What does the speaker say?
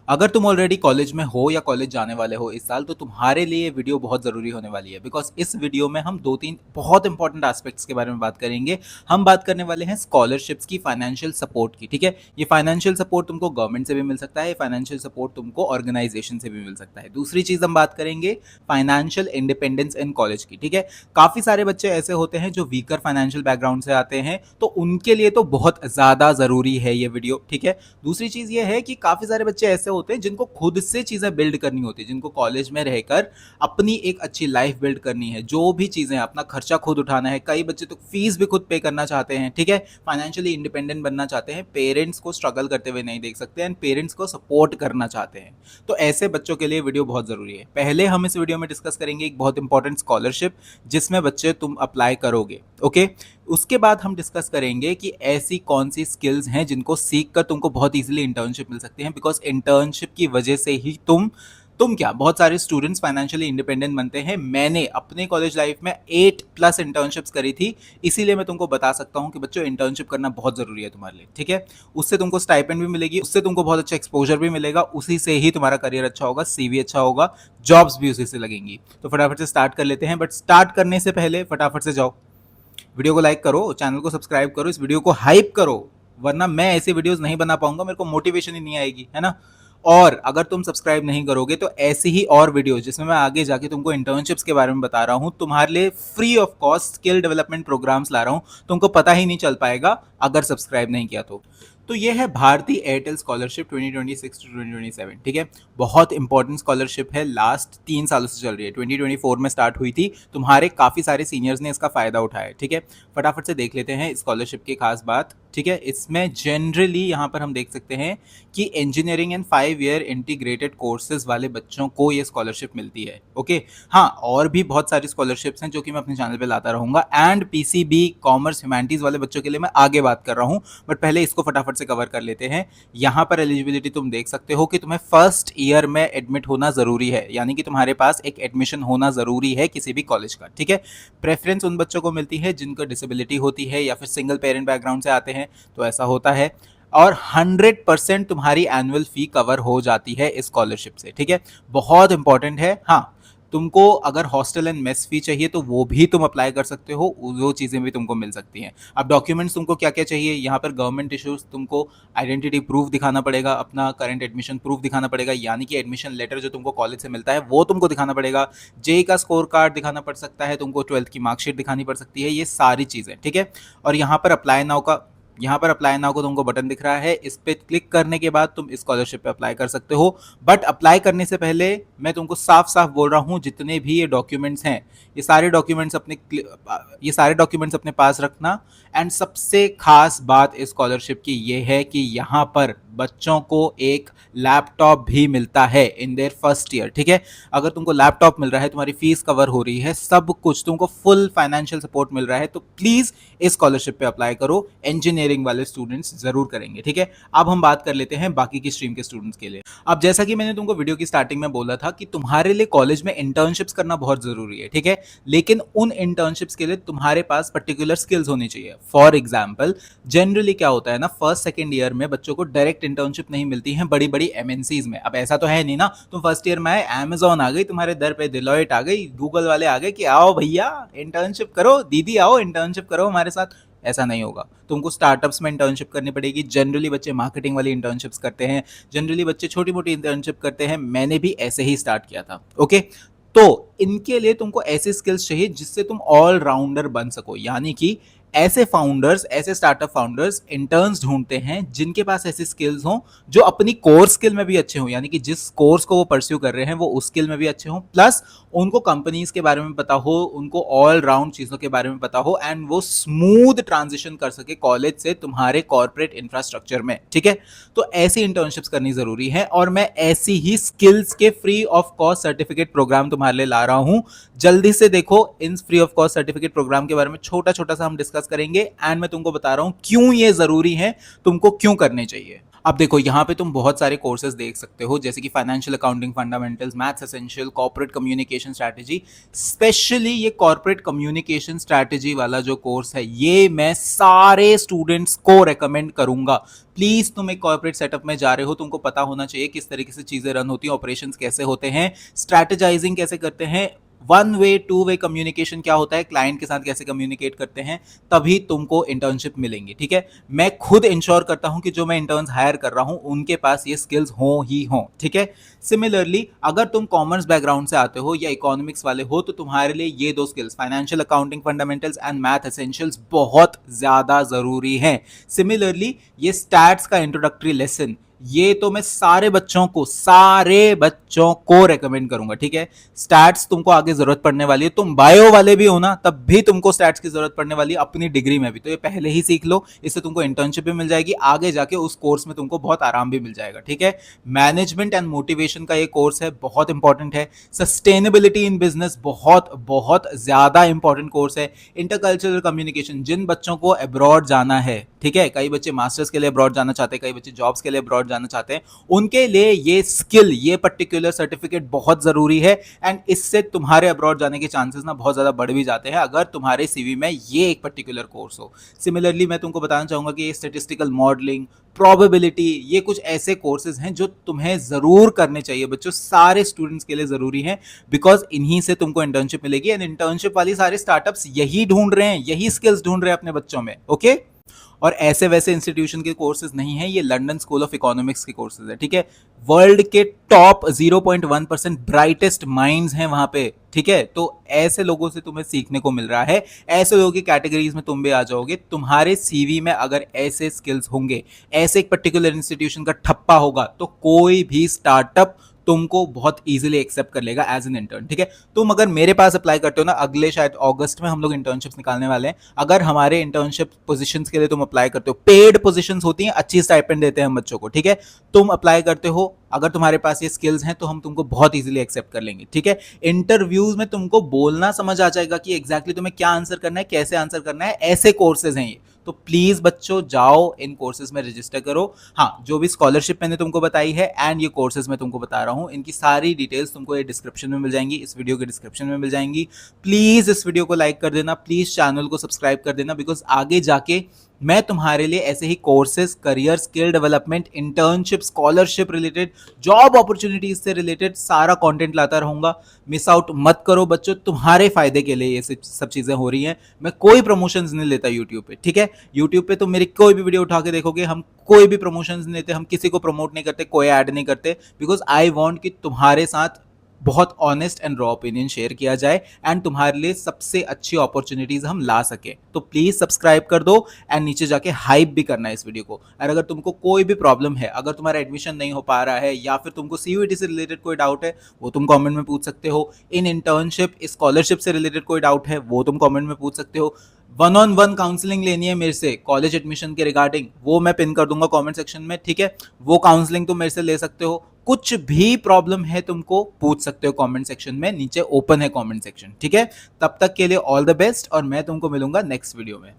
अगर तुम already college में हो या कॉलेज जाने वाले हो इस साल, तो तुम्हारे लिए ये वीडियो बहुत ज़रूरी होने वाली है, बिकॉज इस वीडियो में हम दो तीन बहुत इंपॉर्टेंट एस्पेक्ट्स के बारे में बात करेंगे। हम बात करने वाले हैं स्कॉलरशिप्स की, फाइनेंशियल सपोर्ट की। ठीक है, ये फाइनेंशियल सपोर्ट तुमको गवर्नमेंट से भी मिल सकता है, फाइनेंशियल सपोर्ट तुमको ऑर्गेनाइजेशन से भी मिल सकता है। दूसरी चीज़ हम बात करेंगे फाइनेंशियल इंडिपेंडेंस इन कॉलेज की। ठीक है, काफ़ी सारे बच्चे ऐसे होते हैं जो वीकर फाइनेंशियल बैकग्राउंड से आते हैं, तो उनके लिए तो बहुत ज़्यादा ज़रूरी है ये वीडियो। ठीक है, दूसरी चीज़ ये है कि काफ़ी सारे बच्चे ऐसे होते हैं जिनको खुद से चीज़ें बिल्ड करनी होती है, जिनको कॉलेज में रहकर अपनी एक अच्छी लाइफ बिल्ड करनी है, जो भी चीज़ें अपना खर्चा खुद उठाना है। कई बच्चे तो फीस भी खुद पे करना चाहते हैं। ठीक है, फाइनेंशियली इंडिपेंडेंट बनना चाहते हैं, पेरेंट्स को स्ट्रगल करते हुए नहीं देख सकते एंड पेरेंट्स को सपोर्ट करना चाहते हैं। तो ऐसे बच्चों के लिए वीडियो बहुत ज़रूरी है। पहले हम इस वीडियो में डिस्कस करेंगे एक बहुत इंपॉर्टेंट स्कॉलरशिप जिसमें बच्चे तुम अप्लाई करोगे। ओके, उसके बाद हम डिस्कस करेंगे कि ऐसी कौन सी स्किल्स हैं जिनको सीख कर तुमको बहुत इजीली इंटर्नशिप मिल सकती है, बिकॉज इंटर्नशिप की वजह से ही तुम क्या बहुत सारे स्टूडेंट्स फाइनेंशियली इंडिपेंडेंट बनते हैं। मैंने अपने कॉलेज लाइफ में 8+ इंटर्नशिप्स करी थी, इसीलिए मैं तुमको बता सकता हूं कि बच्चों इंटर्नशिप करना बहुत ज़रूरी है तुम्हारे लिए। ठीक है, उससे तुमको स्टाइपेंड भी मिलेगी, उससे तुमको बहुत अच्छा एक्सपोजर भी मिलेगा, उसी से ही तुम्हारा करियर अच्छा होगा, सीवी अच्छा होगा, जॉब्स भी उसी से लगेंगी। तो फटाफट से स्टार्ट कर लेते हैं, बट स्टार्ट करने से पहले फटाफट से जाओ, वीडियो को लाइक करो, चैनल को सब्सक्राइब करो, इस वीडियो को हाइप करो, वरना मैं ऐसे वीडियोस नहीं बना पाऊंगा, मेरे को मोटिवेशन ही नहीं आएगी, है ना। और अगर तुम सब्सक्राइब नहीं करोगे तो ऐसी ही और वीडियोस जिसमें मैं आगे जाके तुमको इंटर्नशिप्स के बारे में बता रहा हूं, तुम्हारे लिए free of cost skill development programs ला रहा हूं, तुमको पता ही नहीं चल पाएगा अगर सब्सक्राइब नहीं किया तो ये है भारतीय एयरटेल स्कॉलरशिप 2026 टू 2027। ठीक है, बहुत इंपॉर्टेंट स्कॉलरशिप है, लास्ट 3 सालों से चल रही है, 2024 में स्टार्ट हुई थी, तुम्हारे काफ़ी सारे सीनियर्स ने इसका फ़ायदा उठाया है। ठीक है, फटाफट से देख लेते हैं स्कॉलरशिप की खास बात। ठीक है, इसमें जनरली यहाँ पर हम देख सकते हैं कि engineering and 5 year integrated courses वाले बच्चों को ये स्कॉलरशिप मिलती है। ओके, हाँ, और भी बहुत सारी स्कॉलरशिप्स हैं जो कि मैं अपने चैनल पे लाता रहूँगा, एंड पीसीबी कॉमर्स ह्यूमैनिटीज़ वाले बच्चों के लिए मैं आगे बात कर रहा हूँ, बट पहले इसको फटाफट से कवर कर लेते हैं। यहाँ पर एलिजिबिलिटी तुम देख सकते हो कि तुम्हें फर्स्ट ईयर में एडमिट होना जरूरी है, यानी कि तुम्हारे पास एक एडमिशन होना जरूरी है किसी भी कॉलेज का। ठीक है, प्रेफरेंस उन बच्चों को मिलती है जिनको डिसेबिलिटी होती है या फिर सिंगल पेरेंट बैकग्राउंड से आते हैं, तो ऐसा होता है। और 100% तुम्हारी एनुअल फी कवर हो जाती है इस स्कॉलरशिप से। ठीक है, बहुत इंपॉर्टेंट है। हाँ, तुमको अगर हॉस्टल एंड मेस फी चाहिए तो वो भी तुम अप्लाई कर सकते हो, वो चीज़ें भी तुमको मिल सकती हैं। अब डॉक्यूमेंट्स तुमको क्या क्या चाहिए, यहाँ पर गवर्नमेंट इश्यूज, तुमको आइडेंटिटी प्रूफ दिखाना पड़ेगा, अपना करंट एडमिशन प्रूफ दिखाना पड़ेगा, यानी कि एडमिशन लेटर जो तुमको कॉलेज से मिलता है वो तुमको दिखाना पड़ेगा, जेई का स्कोर कार्ड दिखाना पड़ सकता है, तुमको 12th की मार्कशीट दिखानी पड़ सकती है, ये सारी चीज़ें। ठीक है, और यहाँ पर अप्लाई नाउ को तुमको बटन दिख रहा है, इस पर क्लिक करने के बाद तुम स्कॉलरशिप पे अप्लाई कर सकते हो। बट अप्लाई करने से पहले मैं तुमको साफ साफ बोल रहा हूँ, जितने भी ये डॉक्यूमेंट्स हैं, ये सारे डॉक्यूमेंट्स अपने पास रखना। एंड सबसे खास बात इस स्कॉलरशिप की ये है कि यहाँ पर बच्चों को एक लैपटॉप भी मिलता है इन देयर फर्स्ट ईयर। ठीक है, अगर तुमको लैपटॉप मिल रहा है, तुम्हारी फीस कवर हो रही है, सब कुछ तुमको फुल फाइनेंशियल सपोर्ट मिल रहा है, तो प्लीज इस स्कॉलरशिप पे अप्लाई करो। इंजीनियरिंग वाले स्टूडेंट्स जरूर करेंगे। ठीक है, अब हम बात कर लेते हैं बाकी की स्ट्रीम के स्टूडेंट्स के लिए। अब जैसा कि मैंने तुमको वीडियो की स्टार्टिंग में बोला था कि तुम्हारे लिए कॉलेज में इंटर्नशिप्स करना बहुत जरूरी है। ठीक है, लेकिन उन इंटर्नशिप्स के लिए तुम्हारे पास पर्टिकुलर स्किल्स होनी चाहिए। फॉर एग्जाम्पल, जनरली क्या होता है ना, फर्स्ट सेकेंड ईयर में बच्चों को डायरेक्ट इंटर्नशिप नहीं मिलती है बड़ी बड़ी एमएनसीज में। अब ऐसा तो है नहीं ना, तुम फर्स्ट ईयर में आए, अमेजॉन आ गई तुम्हारे दर पे, डिलॉयट आ गई, गूगल वाले आ गए कि आओ भैया इंटर्नशिप करो, दीदी आओ इंटर्नशिप करो हमारे साथ। ऐसा नहीं होगा, तुमको स्टार्टअप्स में इंटर्नशिप करनी पड़ेगी। जनरली बच्चे मार्केटिंग वाली इंटर्नशिप्स करते हैं, जनरली बच्चे छोटी मोटी इंटर्नशिप करते हैं, मैंने भी ऐसे ही स्टार्ट किया था। ओके, तो इनके लिए तुमको ऐसे स्किल्स चाहिए जिससे तुम ऑलराउंडर बन सको, यानी कि ऐसे स्टार्टअप फाउंडर्स इंटर्न्स ढूंढते हैं जिनके पास ऐसे स्किल्स हों जो अपनी कोर स्किल में भी अच्छे हों, यानी कि जिस कोर्स को वो परस्यू कर रहे हैं वो उस स्किल में भी अच्छे हों, प्लस उनको कंपनीज के बारे में पता हो, उनको ऑल राउंड चीज़ों के बारे में पता हो, एंड वो स्मूथ ट्रांजिशन कर सके कॉलेज से तुम्हारे कॉर्पोरेट इंफ्रास्ट्रक्चर में। ठीक है, तो ऐसी इंटर्नशिप्स करनी जरूरी है, और मैं ऐसी ही स्किल्स के free of cost certificate program तुम्हारे लिए ला रहा हूं। जल्दी से देखो, इन free of cost certificate program के बारे में छोटा छोटा सा हम डिस्कस करेंगे, एंड मैं तुमको बता रहा हूं क्यों ये जरूरी है, तुमको क्यों करने चाहिए। अब देखो यहाँ पे तुम बहुत सारे कोर्सेज देख सकते हो, जैसे कि financial accounting fundamentals, maths essential, corporate communication strategy. Specially ये कॉर्पोरेट कम्युनिकेशन स्ट्रैटेजी वाला जो कोर्स है, ये मैं सारे स्टूडेंट्स को रेकमेंड करूंगा। प्लीज तुम एक कॉर्पोरेट सेटअप में जा रहे हो, तुमको पता होना चाहिए किस तरीके से चीजें रन होती हैं, ऑपरेशंस कैसे होते हैं, स्ट्रैटेजाइजिंग कैसे करते हैं, one way two way communication क्या होता है, क्लाइंट के साथ कैसे कम्युनिकेट करते हैं, तभी तुमको इंटर्नशिप मिलेंगी। ठीक है, मैं खुद इंश्योर करता हूं कि जो मैं इंटर्न्स हायर कर रहा हूं उनके पास ये स्किल्स हो ही हो। ठीक है, सिमिलरली अगर तुम कॉमर्स बैकग्राउंड से आते हो या इकोनॉमिक्स वाले हो तो तुम्हारे लिए ये दो skills, financial accounting fundamentals and math essentials, बहुत ज्यादा जरूरी हैं। सिमिलरली ये स्टैट्स का इंट्रोडक्टरी लेसन, ये तो मैं सारे बच्चों को रेकमेंड करूंगा। ठीक है, स्टैट्स तुमको आगे जरूरत पड़ने वाली है, तुम बायो वाले भी हो ना तब भी तुमको स्टैट्स की जरूरत पड़ने वाली है अपनी डिग्री में भी, तो ये पहले ही सीख लो, इससे तुमको इंटर्नशिप भी मिल जाएगी, आगे जाके उस कोर्स में तुमको बहुत आराम भी मिल जाएगा। ठीक है, मैनेजमेंट एंड मोटिवेशन का ये कोर्स है, बहुत इंपॉर्टेंट है। सस्टेनेबिलिटी इन बिजनेस, बहुत बहुत ज्यादा इंपॉर्टेंट कोर्स है। इंटरकल्चरल कम्युनिकेशन, जिन बच्चों को अब्रॉड जाना है, ठीक है, कई बच्चे मास्टर्स के लिए अब्रॉड जाना चाहते हैं, कई बच्चे जॉब्स के लिए अब्रॉड जाना चाहते हैं, उनके लिए ये स्किल, ये पर्टिकुलर सर्टिफिकेट बहुत जरूरी है। एंड इससे तुम्हारे अब्रॉड जाने के चांसेस ना बहुत ज्यादा बढ़ भी जाते हैं अगर तुम्हारे सीवी में ये एक पर्टिकुलर कोर्स हो। सिमिलरली मैं तुमको बताना चाहूंगा कि स्टैटिस्टिकल मॉडलिंग, प्रोबेबिलिटी, ये कुछ ऐसे कोर्सेज हैं जो तुम्हें जरूर करने चाहिए बच्चों, सारे स्टूडेंट्स के लिए जरूरी हैं, बिकॉज इन्हीं से तुमको इंटर्नशिप मिलेगी। एंड इंटर्नशिप वाली सारे स्टार्टअप्स यही ढूंढ रहे हैं, यही स्किल्स ढूंढ रहे हैं अपने बच्चों में। ओके, और ऐसे वैसे इंस्टीट्यूशन के कोर्सेज नहीं है, ये लंदन स्कूल ऑफ इकोनॉमिक्स के कोर्सेज है। ठीक है, वर्ल्ड के टॉप 0.1% ब्राइटेस्ट माइंड्स हैं वहां पे। ठीक है, तो ऐसे लोगों से तुम्हें सीखने को मिल रहा है, ऐसे लोगों की कैटेगरीज में तुम भी आ जाओगे। तुम्हारे सीवी में अगर ऐसे स्किल्स होंगे, ऐसे एक पर्टिकुलर इंस्टीट्यूशन का ठप्पा होगा, तो कोई भी स्टार्टअप तुमको बहुत इजीली एक्सेप्ट कर लेगा एज एन इंटर्न। ठीक है, तुम अगर मेरे पास अप्लाई करते हो ना, अगले शायद अगस्त में हम लोग इंटर्नशिप्स निकालने वाले हैं, अगर हमारे इंटर्नशिप पोजीशंस के लिए तुम अप्लाई करते हो, पेड पोजीशंस होती हैं, अच्छी स्टाइपेंड देते हैं हम बच्चों को। ठीक है, तुम अप्लाई करते हो, अगर तुम्हारे पास ये स्किल्स हैं तो हम तुमको बहुत इजीली एक्सेप्ट कर लेंगे। ठीक है, इंटरव्यूज में तुमको बोलना समझ आ जाएगा कि एग्जैक्टली तुम्हें क्या आंसर करना है, कैसे आंसर करना है, ऐसे कोर्सेज हैं ये। तो प्लीज बच्चों जाओ इन कोर्सेज में रजिस्टर करो। हाँ, जो भी स्कॉलरशिप मैंने तुमको बताई है एंड ये कोर्सेज मैं तुमको बता रहा हूं, इनकी सारी डिटेल्स तुमको ये डिस्क्रिप्शन में मिल जाएंगी, इस वीडियो के डिस्क्रिप्शन में मिल जाएंगी। प्लीज इस वीडियो को लाइक कर देना, प्लीज चैनल को सब्सक्राइब कर देना, बिकॉज आगे जाके मैं तुम्हारे लिए ऐसे ही courses, career, skill development, internship, scholarship related, job opportunities से रिलेटेड सारा कंटेंट लाता रहूंगा। मिस आउट मत करो बच्चों, तुम्हारे फायदे के लिए ये सब चीजें हो रही हैं। मैं कोई प्रमोशंस नहीं लेता यूट्यूब पे। ठीक है, यूट्यूब पे तुम मेरी कोई भी वीडियो उठा के देखोगे, हम कोई भी प्रमोशंस नहीं लेते, हम किसी को प्रमोट नहीं करते, कोई ऐड नहीं करते, बिकॉज आई वॉन्ट कि तुम्हारे साथ बहुत honest and raw opinion share किया जाए एंड तुम्हारे लिए सबसे अच्छी अपॉर्चुनिटीज हम ला सके। तो प्लीज सब्सक्राइब कर दो एंड नीचे जाके हाइप भी करना है इस वीडियो को। और अगर तुमको कोई भी प्रॉब्लम है, अगर तुम्हारा एडमिशन नहीं हो पा रहा है या फिर तुमको सीयूईटी से रिलेटेड कोई डाउट है, वो तुम कमेंट में पूछ सकते हो। इन इंटर्नशिप, स्कॉलरशिप से रिलेटेड कोई डाउट है, वो तुम कमेंट में पूछ सकते हो। 1-on-1 काउंसलिंग लेनी है मेरे से कॉलेज एडमिशन के रिगार्डिंग, वो मैं पिन कर दूंगा कमेंट सेक्शन में। ठीक है, वो काउंसलिंग तुम मेरे से ले सकते हो। कुछ भी प्रॉब्लम है तुमको पूछ सकते हो कमेंट सेक्शन में, नीचे ओपन है कमेंट सेक्शन। ठीक है, तब तक के लिए ऑल द बेस्ट और मैं तुमको मिलूंगा नेक्स्ट वीडियो में।